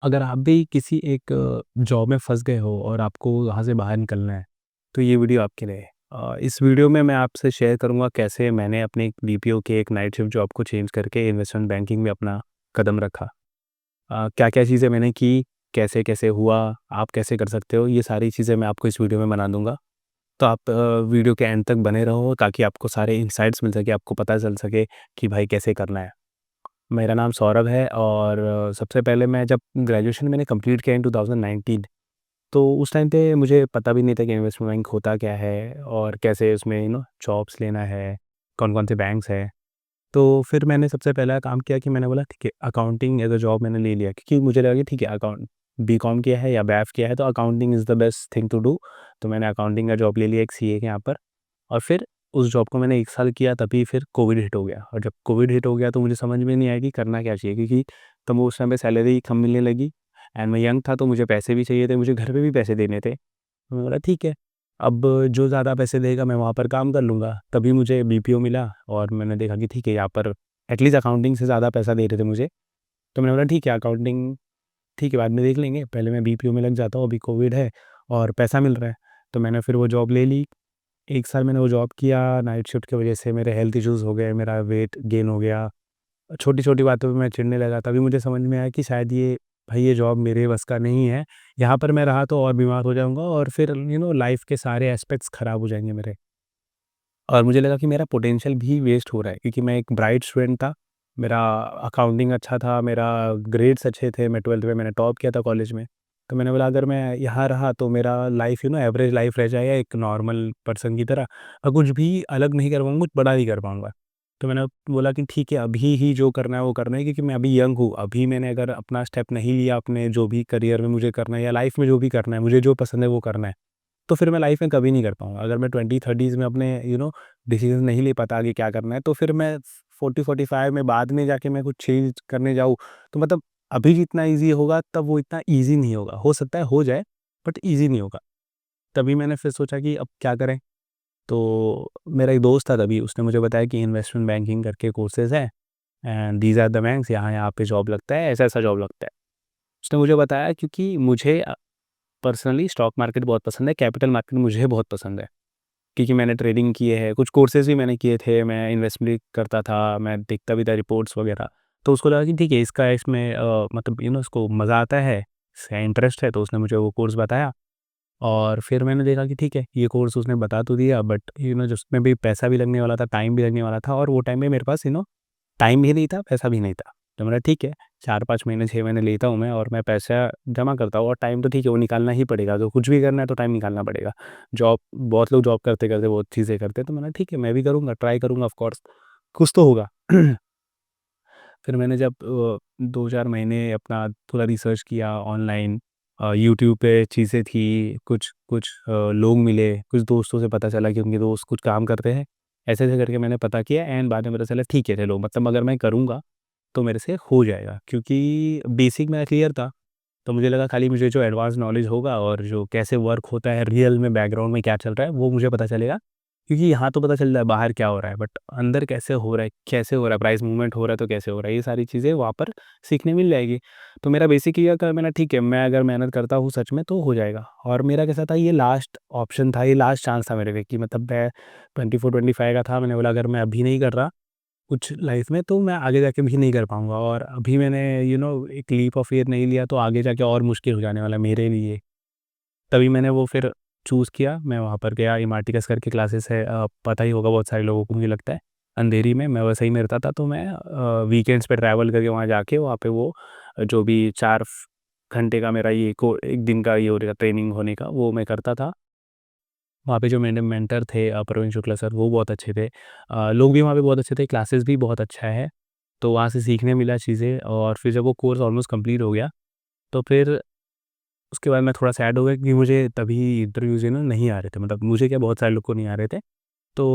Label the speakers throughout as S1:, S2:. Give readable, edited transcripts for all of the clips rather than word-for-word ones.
S1: अगर आप भी किसी एक जॉब में फँस गए हो और आपको वहाँ से बाहर निकलना है, तो ये वीडियो आपके लिए है। इस वीडियो में मैं आपसे शेयर करूँगा कैसे मैंने अपनी बीपीओ के एक नाइट शिफ्ट जॉब को चेंज करके इन्वेस्टमेंट बैंकिंग में अपना कदम रखा। क्या-क्या चीज़ें मैंने की, कैसे-कैसे हुआ, आप कैसे कर सकते हो, ये सारी चीज़ें मैं आपको इस वीडियो में बना दूँगा। तो आप वीडियो के एंड तक बने रहो ताकि आपको सारे इनसाइट्स मिल सके, आपको पता चल सके कि भाई कैसे करना है। मेरा नाम सौरभ है और सबसे पहले मैं जब ग्रेजुएशन मैंने कंप्लीट किया इन 2019, तो उस टाइम पे मुझे पता भी नहीं था कि इन्वेस्टमेंट बैंक होता क्या है और कैसे उसमें जॉब्स लेना है, कौन-कौन से बैंक्स हैं। तो फिर मैंने सबसे पहला काम किया कि मैंने बोला ठीक है, अकाउंटिंग एज़ अ जॉब मैंने ले लिया क्योंकि मुझे लगा कि ठीक है, अकाउंट बीकॉम किया है या बैफ किया है तो accounting is the best thing to do. तो मैंने अकाउंटिंग का जॉब ले लिया एक सीए के यहाँ पर। और फिर उस जॉब को मैंने 1 साल किया, तभी फिर कोविड हिट हो गया और जब कोविड हिट हो गया तो मुझे समझ में नहीं आया कि करना क्या चाहिए, क्योंकि तब वो उस टाइम पे सैलरी कम मिलने लगी एंड मैं यंग था तो मुझे पैसे भी चाहिए थे, मुझे घर पे भी पैसे देने थे। तो मैंने बोला ठीक है, अब जो ज़्यादा पैसे देगा मैं वहाँ पर काम कर लूँगा। तभी मुझे बीपीओ मिला और मैंने देखा कि ठीक है, यहाँ पर एटलीस्ट अकाउंटिंग से ज़्यादा पैसा दे रहे थे मुझे। तो मैंने बोला ठीक है, अकाउंटिंग ठीक है, बाद में देख लेंगे, पहले मैं बीपीओ में लग जाता हूँ, अभी कोविड है और पैसा मिल रहा है। तो मैंने फिर वो जॉब ले ली। 1 साल मैंने वो जॉब किया, नाइट शिफ्ट की वजह से मेरे हेल्थ इश्यूज़ हो गए, मेरा वेट गेन हो गया। छोटी-छोटी बातों पे मैं चिढ़ने लगा, तभी मुझे समझ में आया कि शायद ये जॉब मेरे बस का नहीं है। यहाँ पर मैं रहा तो और बीमार हो जाऊँगा और फिर लाइफ़ के सारे एस्पेक्ट्स ख़राब हो जाएँगे मेरे। और मुझे लगा कि मेरा पोटेंशियल भी वेस्ट हो रहा है क्योंकि मैं एक ब्राइट स्टूडेंट था। मेरा अकाउंटिंग अच्छा था, मेरा ग्रेड्स अच्छे थे, मैं 12th में मैंने टॉप किया था कॉलेज में। तो मैंने बोला अगर मैं यहाँ रहा तो मेरा लाइफ़ एवरेज लाइफ़ रह जाएगा एक नॉर्मल पर्सन की तरह और कुछ भी अलग नहीं कर पाऊँगा, कुछ बड़ा नहीं कर पाऊँगा। तो मैंने बोला कि ठीक है, अभी ही जो करना है वो करना है क्योंकि मैं अभी यंग हूँ। अभी मैंने अगर अपना स्टेप नहीं लिया अपने जो भी करियर में मुझे करना है या लाइफ़ में जो भी करना है, मुझे जो पसंद है वो करना है। तो फिर मैं लाइफ़ में कभी नहीं कर पाऊँगा। अगर मैं 20-30s में अपने डिसीज़न नहीं ले पाता आगे क्या करना है, तो फिर मैं 40-45 में बाद में जाके मैं कुछ चेंज करने जाऊँ, तो मतलब अभी जितना ईज़ी होगा तब वो इतना ईज़ी नहीं होगा। हो सकता है हो जाए, बट ईज़ी नहीं होगा। तभी मैंने फिर सोचा कि अब क्या करें? तो मेरा एक दोस्त था तभी, उसने मुझे बताया कि इन्वेस्टमेंट बैंकिंग करके कोर्सेज़ हैं and these are the banks, यहाँ-यहाँ पे जॉब लगता है, ऐसा-ऐसा जॉब लगता है। उसने मुझे बताया क्योंकि मुझे पर्सनली स्टॉक मार्केट बहुत पसंद है, कैपिटल मार्केट मुझे बहुत पसंद है। क्योंकि मैंने ट्रेडिंग किए हैं, कुछ कोर्सेज़ भी मैंने किए थे, मैं इन्वेस्टमेंट भी करता था, मैं देखता भी था रिपोर्ट्स वगैरह। तो उसको लगा कि ठीक है, इसका इसमें मतलब इसको मज़ा आता है, इसका इंटरेस्ट है, तो उसने मुझे वो कोर्स बताया और फिर मैंने देखा कि ठीक है, ये कोर्स उसने बता तो दिया बट जिसमें भी पैसा भी लगने वाला था, टाइम भी लगने वाला था और वो टाइम में मेरे पास टाइम भी नहीं था, पैसा भी नहीं था। तो मैंने ठीक है, 4-5 महीने, 6 महीने लेता हूँ मैं और मैं पैसा जमा करता हूँ और टाइम तो ठीक है, वो निकालना ही पड़ेगा, तो कुछ भी करना है तो टाइम निकालना पड़ेगा। जॉब बहुत लोग जॉब करते-करते बहुत चीज़ें करते हैं, तो मैंने ठीक है, मैं भी करूँगा, ट्राई करूँगा ऑफ कोर्स, कुछ तो होगा। फिर मैंने जब 2-4 महीने अपना थोड़ा रिसर्च किया ऑनलाइन, यूट्यूब पे चीज़ें थी, कुछ कुछ लोग मिले, कुछ दोस्तों से पता चला कि उनके दोस्त कुछ काम करते हैं। ऐसे-ऐसे करके मैंने पता किया एंड बाद में पता चला ठीक है चलो, मतलब अगर मैं करूँगा तो मेरे से हो जाएगा क्योंकि बेसिक मेरा क्लियर था। तो मुझे लगा खाली मुझे जो एडवांस नॉलेज होगा और जो कैसे वर्क होता है, रियल में बैकग्राउंड में क्या चल रहा है, वो मुझे पता चलेगा। क्योंकि यहाँ तो पता चल रहा है बाहर क्या हो रहा है, बट अंदर कैसे हो रहा है, कैसे हो रहा है, प्राइस मूवमेंट हो रहा है तो कैसे हो रहा है, ये सारी चीज़ें वहाँ पर सीखने मिल जाएगी। तो मेरा बेसिक क्लियर था, मैंने ठीक है, मैं अगर मेहनत करता हूँ सच में तो हो जाएगा। और मेरा कैसा था, ये लास्ट ऑप्शन था, ये लास्ट चांस था मेरे लिए कि मतलब मैं 24-25 का था, मैंने बोला अगर मैं अभी नहीं कर रहा कुछ लाइफ में तो मैं आगे जाके भी नहीं कर पाऊँगा और अभी मैंने एक लीप ऑफ फेथ नहीं लिया तो आगे जाके और मुश्किल हो जाने वाला है मेरे लिए। तभी मैंने वो फिर चूज़ किया, मैं वहाँ पर गया, इमार्टिकस करके क्लासेस है, पता ही होगा बहुत सारे लोगों को मुझे लगता है। अंधेरी में मैं वैसे ही में रहता था तो मैं वीकेंड्स पे ट्रैवल करके वहाँ जाके वहाँ पे वो जो भी 4 घंटे का मेरा ये को 1 दिन का ये हो रहेगा ट्रेनिंग होने का वो मैं करता था। वहाँ पे जो मेरे मेंटर थे प्रवीण शुक्ला सर, वो बहुत अच्छे थे। लोग भी वहाँ पे बहुत अच्छे थे, क्लासेस भी बहुत अच्छा है। तो वहाँ से सीखने मिला चीज़ें और फिर जब वो कोर्स ऑलमोस्ट कंप्लीट हो गया, तो फिर उसके बाद मैं थोड़ा सैड हो गया क्योंकि मुझे तभी इंटरव्यूज़ नहीं आ रहे थे। मतलब मुझे क्या, बहुत सारे लोग को नहीं आ रहे थे। तो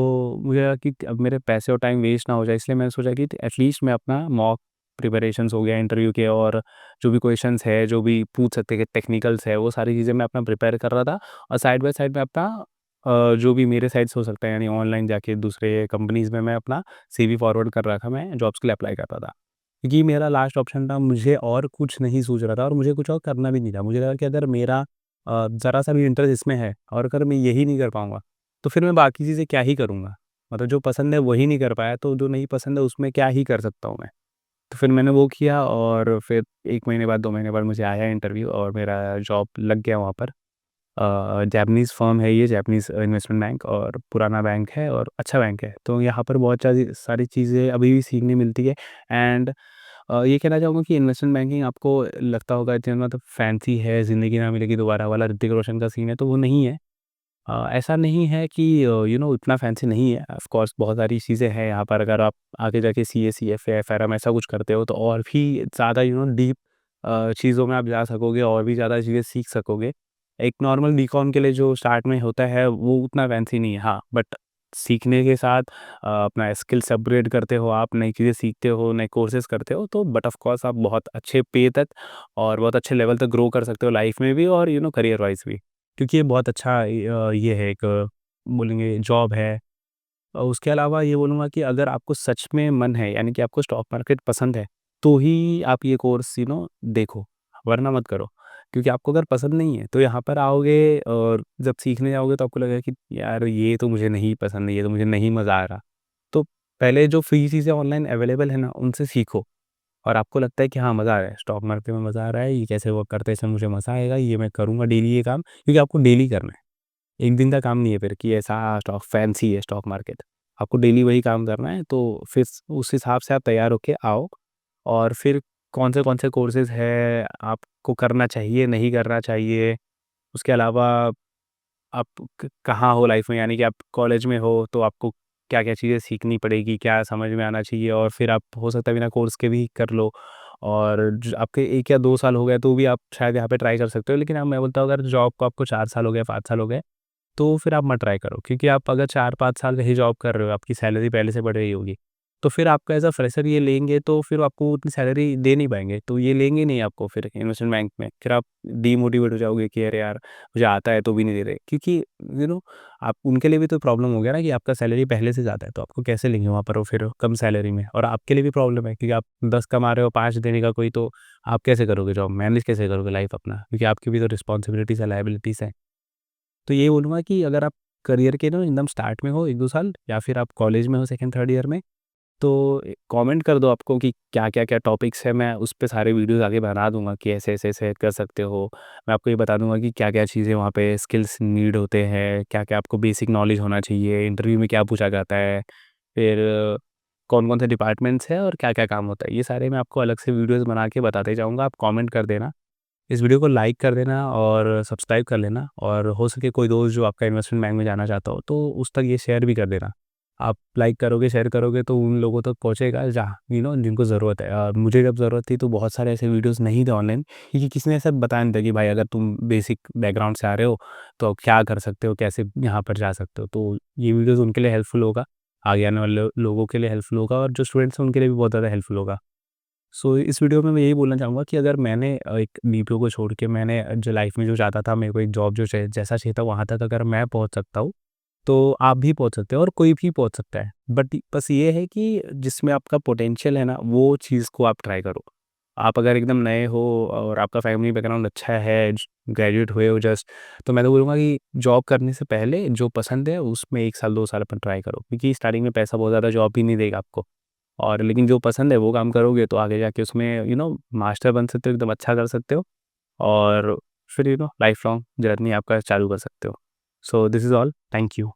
S1: मुझे लगा कि अब मेरे पैसे और टाइम वेस्ट ना हो जाए, इसलिए मैंने सोचा कि एटलीस्ट मैं अपना मॉक प्रिपरेशंस हो गया इंटरव्यू के और जो भी क्वेश्चंस है, जो भी पूछ सकते हैं टेक्निकल्स है, वो सारी चीज़ें मैं अपना प्रिपेयर कर रहा था और साइड बाय साइड में अपना जो भी मेरे साइड से हो सकता है यानी ऑनलाइन जाके दूसरे कंपनीज़ में मैं अपना सीवी फॉरवर्ड कर रहा था, मैं जॉब्स के लिए अप्लाई कर रहा था। क्योंकि मेरा लास्ट ऑप्शन था, मुझे और कुछ नहीं सूझ रहा था और मुझे कुछ और करना भी नहीं था। मुझे लगा कि अगर मेरा ज़रा-सा भी इंटरेस्ट इसमें है और अगर मैं यही नहीं कर पाऊँगा, तो फिर मैं बाकी चीज़ें क्या ही करूँगा? मतलब जो पसंद है वही नहीं कर पाया, तो जो नहीं पसंद है उसमें क्या ही कर सकता हूँ मैं? तो फिर मैंने वो किया और फिर 1 महीने बाद, 2 महीने बाद मुझे आया इंटरव्यू और मेरा जॉब लग गया वहाँ पर। जैपनीज़ फ़र्म है ये, जैपनीज़ इन्वेस्टमेंट बैंक, और पुराना बैंक है और अच्छा बैंक है। तो यहाँ पर बहुत सारी सारी चीज़ें अभी भी सीखने मिलती है। एंड ये कहना चाहूँगा कि इन्वेस्टमेंट बैंकिंग आपको लगता होगा इतना मतलब फैंसी है, ज़िंदगी ना मिलेगी दोबारा वाला ऋतिक रोशन का सीन है, तो वो नहीं है। ऐसा नहीं है कि इतना फैंसी नहीं है। ऑफ़ कोर्स बहुत सारी चीज़ें हैं यहाँ पर। अगर आप आगे जाके सीए, सीएफए, एफआरएम ऐसा कुछ करते हो तो और भी ज़्यादा डीप चीज़ों में आप जा सकोगे और भी ज़्यादा चीज़ें सीख सकोगे। एक नॉर्मल बीकॉम के लिए जो स्टार्ट में होता है वो उतना फैंसी नहीं है। हाँ, बट सीखने के साथ अपना स्किल्स अपग्रेड करते हो आप, नई चीज़ें सीखते हो, नए कोर्सेज़ करते हो, तो बट ऑफ़ कोर्स आप बहुत अच्छे पे तक और बहुत अच्छे लेवल तक ग्रो कर सकते हो लाइफ़ में भी और करियर वाइज़ भी। क्योंकि ये बहुत अच्छा ये है, एक बोलेंगे जॉब है। और उसके अलावा ये बोलूँगा कि अगर आपको सच में मन है, यानी कि आपको स्टॉक मार्केट पसंद है, तो ही आप ये कोर्स देखो, वरना मत करो। क्योंकि आपको अगर पसंद नहीं है, तो यहाँ पर आओगे और जब सीखने जाओगे तो आपको लगेगा कि यार ये तो मुझे नहीं पसंद है, ये तो मुझे नहीं मज़ा आ रहा। तो पहले जो फ्री चीज़ें ऑनलाइन अवेलेबल है ना, उनसे सीखो और आपको लगता है कि हाँ, मज़ा आ रहा है, स्टॉक मार्केट में मज़ा आ रहा है, ये कैसे वर्क करता है, इसमें मुझे मज़ा आएगा, ये मैं करूँगा डेली ये काम, क्योंकि आपको डेली करना है। एक दिन का काम नहीं है फिर कि ऐसा स्टॉक फैंसी है स्टॉक मार्केट। आपको डेली वही काम करना है, तो फिर उस हिसाब से आप तैयार होके आओ और फिर कौन से कोर्सेज़ हैं, आपको करना चाहिए, नहीं करना चाहिए। उसके अलावा आप कहाँ हो लाइफ में, यानी कि आप कॉलेज में हो तो आपको क्या-क्या चीज़ें सीखनी पड़ेगी, क्या समझ में आना चाहिए, और फिर आप हो सकता है बिना कोर्स के भी कर लो। और ज आपके 1 या 2 साल हो गए तो भी आप शायद यहाँ पे ट्राई कर सकते हो। लेकिन अब मैं बोलता हूँ, अगर जॉब को आपको 4 साल हो गए, 5 साल हो गए, तो फिर आप मत ट्राई करो, क्योंकि आप अगर 4-5 साल कहीं जॉब कर रहे हो, आपकी सैलरी पहले से बढ़ रही होगी, तो फिर आपको एज़ अ फ्रेशर ये लेंगे तो फिर आपको उतनी सैलरी दे नहीं पाएँगे, तो ये लेंगे नहीं आपको फिर इन्वेस्टमेंट बैंक में। फिर आप डीमोटिवेट हो जाओगे कि अरे यार! मुझे आता है तो भी नहीं दे रहे। क्योंकि यू नो आप उनके लिए भी तो प्रॉब्लम हो गया ना कि आपका सैलरी पहले से ज़्यादा है, तो आपको कैसे लेंगे वहाँ पर वो फिर कम सैलरी में, और आपके लिए भी प्रॉब्लम है क्योंकि आप 10 कमा रहे हो, 5 देने का कोई, तो आप कैसे करोगे जॉब? मैनेज कैसे करोगे लाइफ़ अपना? क्योंकि आपकी भी तो रिस्पॉन्सिबिलिटीज़ है, लायबिलिटीज़ हैं। तो यही बोलूँगा कि अगर आप करियर के एकदम स्टार्ट में हो 1-2 साल, या फिर आप कॉलेज में हो सेकंड, थर्ड ईयर में, तो कमेंट कर दो आपको कि क्या-क्या टॉपिक्स हैं, मैं उस पे सारे वीडियोज़ आगे बना दूँगा कि ऐसे-ऐसे कर सकते हो। मैं आपको ये बता दूँगा कि क्या-क्या चीज़ें वहाँ पे स्किल्स नीड होते हैं, क्या-क्या आपको बेसिक नॉलेज होना चाहिए, इंटरव्यू में क्या पूछा जाता है, फिर कौन-कौन से डिपार्टमेंट्स हैं और क्या-क्या काम होता है। ये सारे मैं आपको अलग से वीडियोज़ बना के बताते जाऊँगा, आप कमेंट कर देना। इस वीडियो को लाइक कर देना और सब्सक्राइब कर लेना, और हो सके कोई दोस्त जो आपका इन्वेस्टमेंट बैंक में जाना चाहता हो, तो उस तक ये शेयर भी कर देना। आप लाइक करोगे, शेयर करोगे तो उन लोगों तक पहुँचेगा जहाँ जिनको ज़रूरत है। मुझे जब ज़रूरत थी तो बहुत सारे ऐसे वीडियोज़ नहीं थे ऑनलाइन, क्योंकि किसी ने ऐसा बताया नहीं था कि भाई अगर तुम बेसिक बैकग्राउंड से आ रहे हो, तो आप क्या कर सकते हो, कैसे यहाँ पर जा सकते हो। तो ये वीडियोज़ उनके लिए हेल्पफुल होगा, आगे आने वाले लोगों के लिए हेल्पफुल होगा, और जो स्टूडेंट्स हैं उनके लिए भी बहुत ज़्यादा हेल्पफुल होगा। सो इस वीडियो में मैं यही बोलना चाहूँगा कि अगर मैंने एक बीपीओ को छोड़ के मैंने जो लाइफ में जो चाहता था, मेरे को एक जॉब जो जैसा चाहिए था वहाँ तक अगर मैं पहुँच सकता हूँ, तो आप भी पहुँच सकते हो और कोई भी पहुँच सकता है। बट बस ये है कि जिसमें आपका पोटेंशियल है ना, वो चीज़ को आप ट्राई करो। आप अगर एकदम नए हो और आपका फैमिली बैकग्राउंड अच्छा है, ग्रेजुएट हुए हो जस्ट, तो मैं तो बोलूँगा कि जॉब करने से पहले जो पसंद है उसमें 1 साल 2 साल अपन ट्राई करो, क्योंकि स्टार्टिंग में पैसा बहुत ज़्यादा जॉब भी नहीं देगा आपको। और लेकिन जो पसंद है वो काम करोगे तो आगे जाके उसमें मास्टर बन सकते हो, एकदम अच्छा कर सकते हो, और फिर लाइफ लॉन्ग जर्नी आपका चालू कर सकते हो। So this is all, thank you.